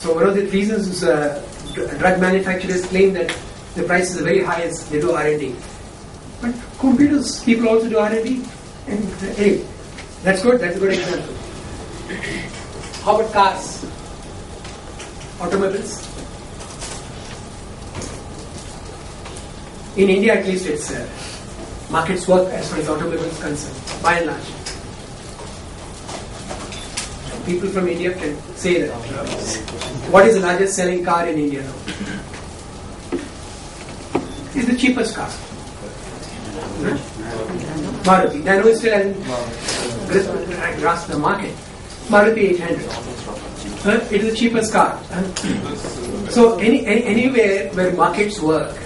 So one of the reasons is drug manufacturers claim that the prices are very high as they do R&D. But computers, people also do R&D. And anyway, that's good. That's a good example. How about cars? Automobiles? In India, at least, it's markets work as far as automobiles concerned, by and large. People from India can say that. What is the largest selling car in India now? It's the cheapest car. Maruti. Nano is still hasn't grasped the market. Maruti 800. It is the cheapest car. So anywhere where markets work,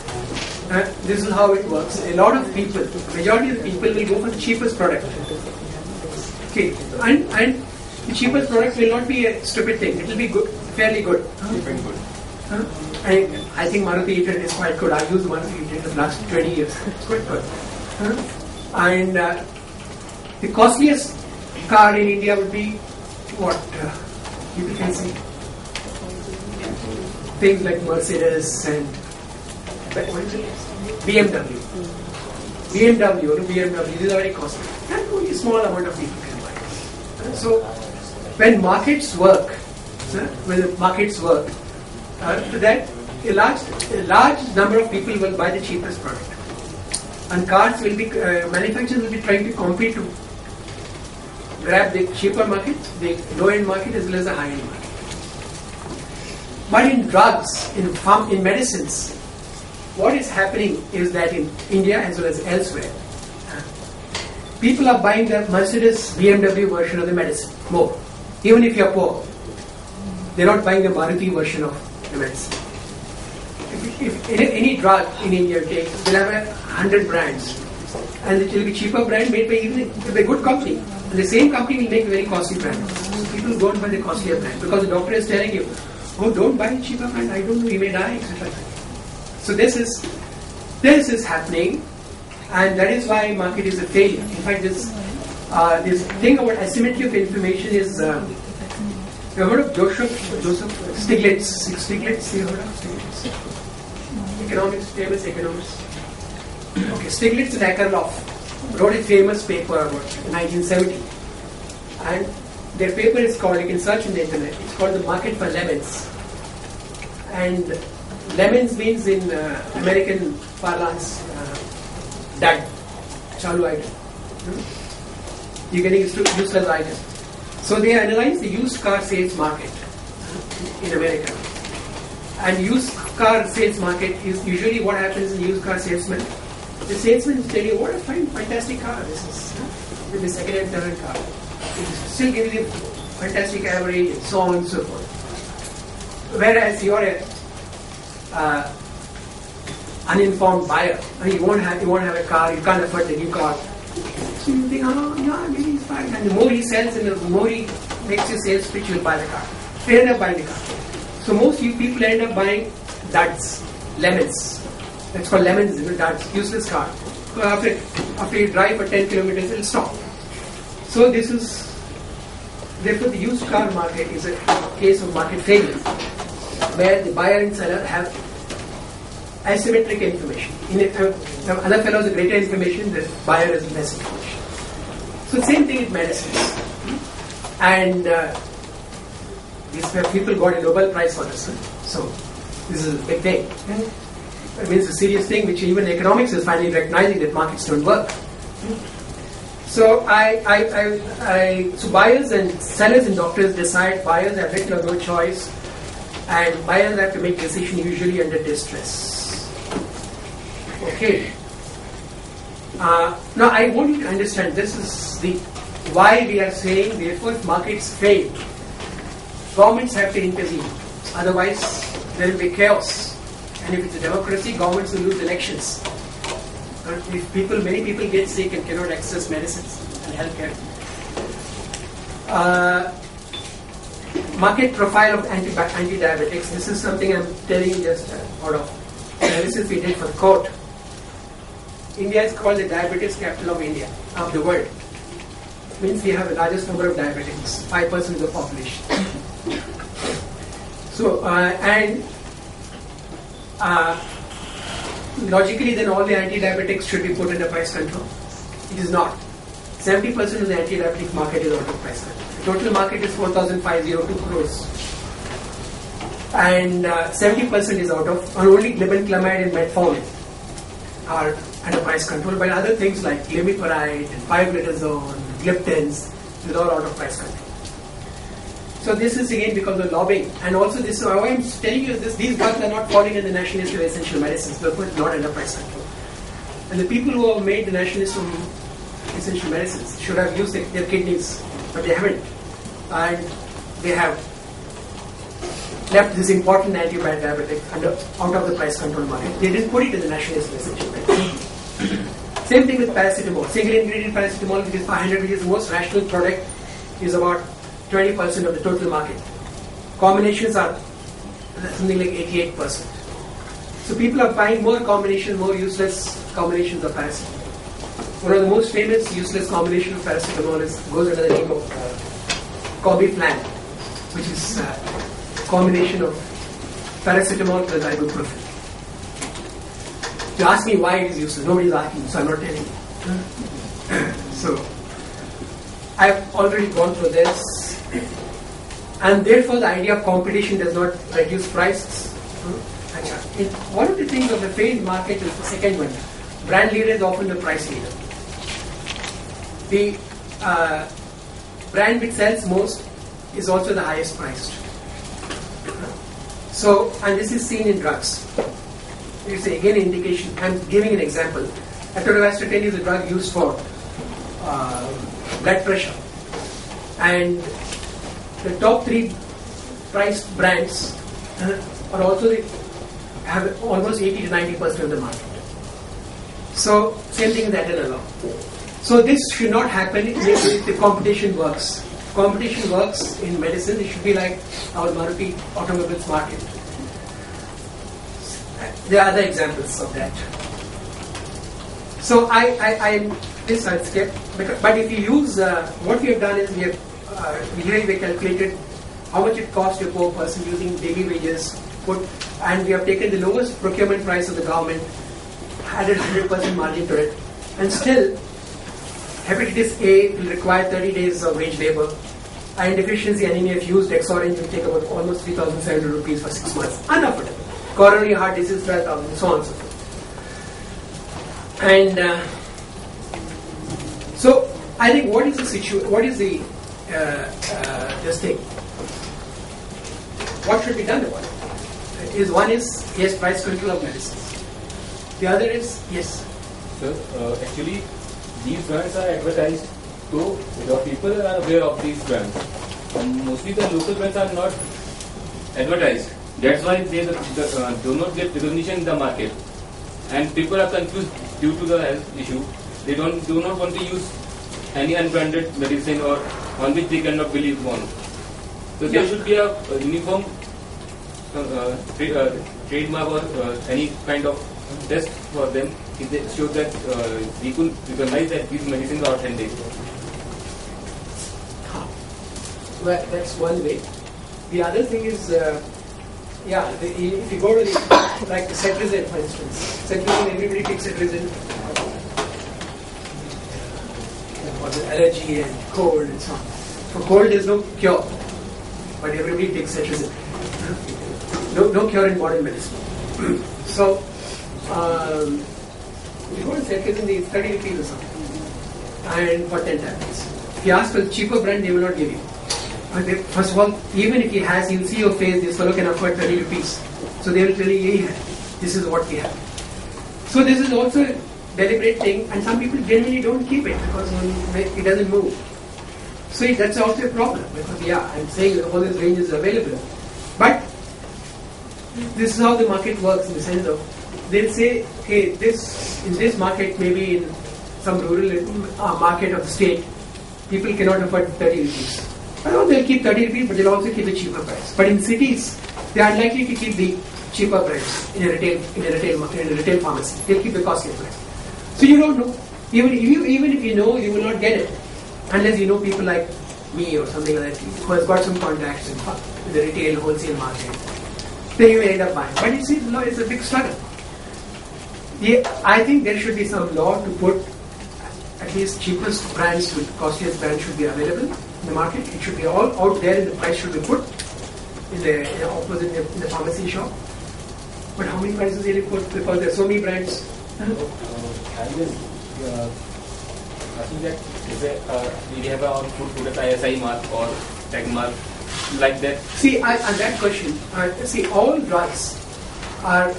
this is how it works. A lot of people, majority of the people will go for the cheapest product. Okay, and the cheapest product will not be a stupid thing. It will be good, fairly good. I think Maruti 800 is quite good. I've used Maruti 800 for the last 20 years. It's quite good. And the costliest car in India would be what? People can see things like Mercedes and BMW. BMW, these are very costly. And only a small amount of people can buy. So when markets work, that a large number of people will buy the cheapest product. And cars will be, manufacturers will be trying to compete to grab the cheaper market, the low-end market as well as the high-end market. But in drugs, in medicines, what is happening is that in India as well as elsewhere, people are buying the Mercedes BMW version of the medicine more. Even if you're poor, they're not buying the Maruti version of the medicine. If any drug in India takes, they'll have 100 brands, and it will be cheaper brand made by even a good company. And the same company will make a very costly brand. So people go and buy the costlier brand because the doctor is telling you, oh, don't buy a cheaper brand. I don't know, you may die, etc. So this is happening, and that is why market is a failure. In fact, this thing about asymmetry of information is. You heard of Joseph Stiglitz? You heard of Stiglitz? Economics, famous economist. Okay, Stiglitz and Akerlof wrote a famous paper about 1970, and their paper is called, you can search on the internet, it's called The Market for Lemons. And lemons means in American parlance, dud, chalu item. You're getting useless item. So they analyze the used car sales market in America. And used car sales market is usually what happens in used car salesman. The salesman will tell you, what a fine, fantastic car this is. With the second-hand, third car. It still gives you fantastic average and so on and so forth. Whereas you're a uninformed buyer, and you won't have a car, you can't afford the new car. So you think, oh, yeah, maybe it's fine. And the more he sells and the more he makes your sales pitch, you'll buy the car. They end up buying the car. So most people end up buying duds, lemons. That's called lemons, duds, useless car. So after you drive for 10 kilometers, it'll stop. So therefore the used car market is a case of market failure, where the buyer and seller have asymmetric information. Other fellow has greater information, the buyer has less information. So same thing with medicines. And these people got a Nobel Prize for this. So this is a big thing. It means a serious thing which even economics is finally recognizing that markets don't work. So so buyers and sellers and doctors decide. Buyers have little or no choice, and buyers have to make decision usually under distress. Okay. Now I want you to understand this is why we are saying therefore if markets fail, governments have to intervene. Otherwise there will be chaos. And if it's a democracy, governments will lose elections. If many people get sick and cannot access medicines and healthcare. Market profile of anti-diabetics. This is something I'm telling you just out of analysis we did for the court. India is called the diabetes capital of the world. It means we have the largest number of diabetics, 5% of the population. So, logically, then all the anti-diabetics should be put under price control. It is not. 70% of the anti-diabetic market is out of price control. The total market is 4,502 crores. And 70% is out of, only glibenclamide and metformin are under price control, but other things like glimepiride and pioglitazone, gliptins, is all out of price control. So this is again because of lobbying, and also this. Why I'm telling you is this: these drugs are not falling in the national list of essential medicines, therefore not under price control. And the people who have made the national list of essential medicines should have used their kidneys, but they haven't, and they have left this important anti-diabetic out of the price control market. They didn't put it in the national list of essential medicines. Same thing with paracetamol. Single ingredient paracetamol, which is 500, which is the most rational product, is about 20% of the total market. Combinations are something like 88%. So people are buying more combinations, more useless combinations of paracetamol. One of the most famous useless combinations of paracetamol goes under the name of Cobiflan, which is a combination of paracetamol plus ibuprofen. You ask me why it is useless. Nobody is asking, so I'm not telling you. So I've already gone through this, and therefore the idea of competition does not reduce prices. One of the things of the failed market is the second one. Brand leader is often the price leader. The brand which sells most is also the highest priced. So, and this is seen in drugs. It's again an indication. I'm giving an example. Atorvastatin is a drug used for blood pressure, and the top 3 priced brands are also have almost 80 to 90% of the market. So same thing with Atenolol. So this should not happen if the competition works. Competition works in medicine. It should be like our Maruti automobiles market. There are other examples of that. So this I'll skip. But if you use what we have done is we have calculated how much it costs a poor person using daily wages, and we have taken the lowest procurement price of the government, added 100% margin to it, and still hepatitis A will require 30 days of wage labor. Iron deficiency anemia, if used Dexorange, will take about almost 3,700 rupees for 6 months. Unaffordable. Coronary heart disease, 12,000, so on and so forth. And so I think what is the situation? What is the this thing? What should be done about it? One is yes, price control of medicines. The other is yes. Sir, actually, these brands are advertised, so the people are aware of these brands. Mostly the local brands are not advertised. That's why they do not get recognition in the market, and people are confused due to the health issue. They do not want to use any unbranded medicine or on which they cannot believe on. So there should be a uniform trademark or any kind of test for them if they show that we could recognize that these medicines are authentic. Well, that's one way. The other thing is, if you go to like the cetirizine, for instance, cetirizine, everybody takes cetirizine for the allergy and cold and so on. For cold, there's no cure, but everybody takes cetirizine. No cure in modern medicine. So, you go to cetirizine, it's 30 rupees or something, and for 10 tablets. If you ask for the cheaper brand, they will not give you. First of all, even if he has, you'll see your face, this fellow can afford 30 rupees. So they will tell you, this is what we have. So this is also a deliberate thing, and some people generally don't keep it because it doesn't move. So that's also a problem, because I'm saying all this range is available. But this is how the market works in the sense of, they'll say, hey, in this market, maybe in some rural market of the state, people cannot afford 30 rupees. They'll keep 30 rupees, but they'll also keep a cheaper price. But in cities, they are likely to keep the cheaper price in a retail pharmacy. They'll keep the costly price. So you don't know. Even if you know, you will not get it unless you know people like me or something like that who has got some contacts in the retail wholesale market, then you end up buying. But you see, it's a big struggle. I think there should be some law to put at least cheapest brands to costliest brands should be available in the market. It should be all out there, and the price should be put in the opposite in the pharmacy shop. But how many prices really put, because there are so many brands? I think that we have our food product ISI mark or tag mark like that. See, on that question, all drugs are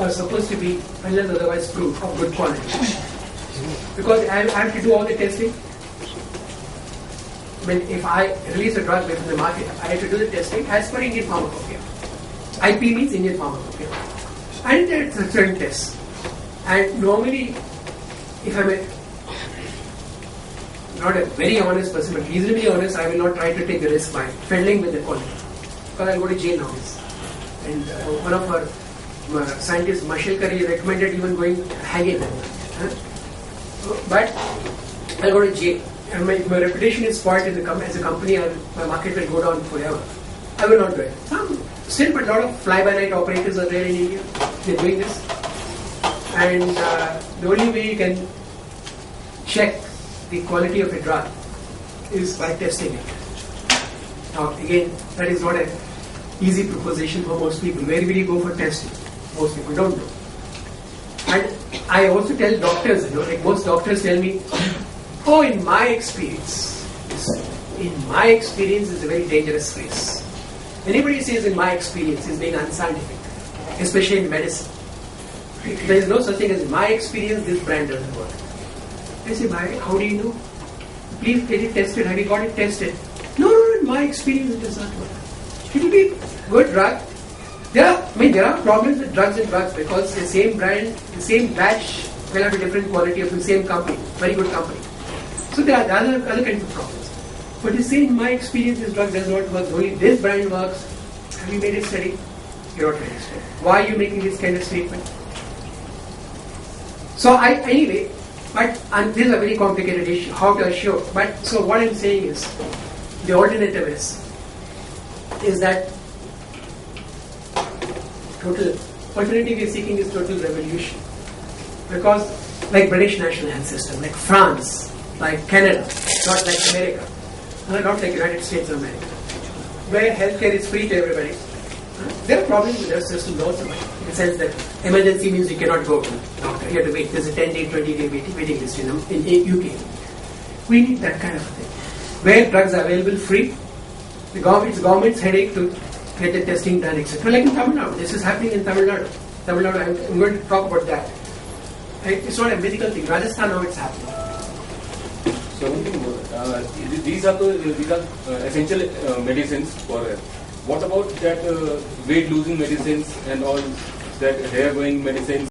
supposed to be, unless otherwise proved, of good quality. Because I have to do all the testing. When if I release a drug within the market, I have to do the testing as per Indian Pharmacopoeia. IP means Indian Pharmacopoeia. And there are certain tests. And normally, if I'm not a very honest person, but reasonably honest, I will not try to take the risk by fiddling with the quality. Because I'll go to jail nowadays. And one of our scientists, Mashelkar, recommended even going hanging. But I'll go to jail. And my reputation is spoiled as a company, my market will go down forever. I will not do it. Still, but a lot of fly-by-night operators are there in India. They're doing this. And the only way you can check the quality of a drug is by testing it. Now, again, that is not an easy proposition for most people. Where will you go for testing? Most people don't know. And I also tell doctors, like most doctors tell me, in my experience, it's a very dangerous space. Anybody says in my experience is being unscientific, especially in medicine. There is no such thing as in my experience, this brand doesn't work. I say, how do you know? Please get it tested. Have you got it tested? No, in my experience it does not work. It will be good drug. There are problems with drugs and drugs because the same brand, the same batch will have a different quality of the same company, very good company. So there are other kinds of problems. But you say, in my experience, this drug does not work. Only this brand works. Have you made it study? You're not ready. Why are you making this kind of statement? So anyway, and this is a very complicated issue. How to assure? But so what I'm saying is, the alternative is that alternative we're seeking is total revolution. Because like British national health system, like France, like Canada, not like America, not like United States of America, where healthcare is free to everybody. There are problems with their system also, in the sense that emergency means you cannot go to doctor. You have to wait. There's a 10-day, 20-day waiting list in UK. We need that kind of thing. Where drugs are available free, it's government's headache to get the testing done, etc. Like in Tamil Nadu. This is happening in Tamil Nadu. I'm going to talk about that. It's not a mythical thing. Rajasthan, now it's happening. So these are essential medicines for health. What about that weight losing medicines and all that hair growing medicines?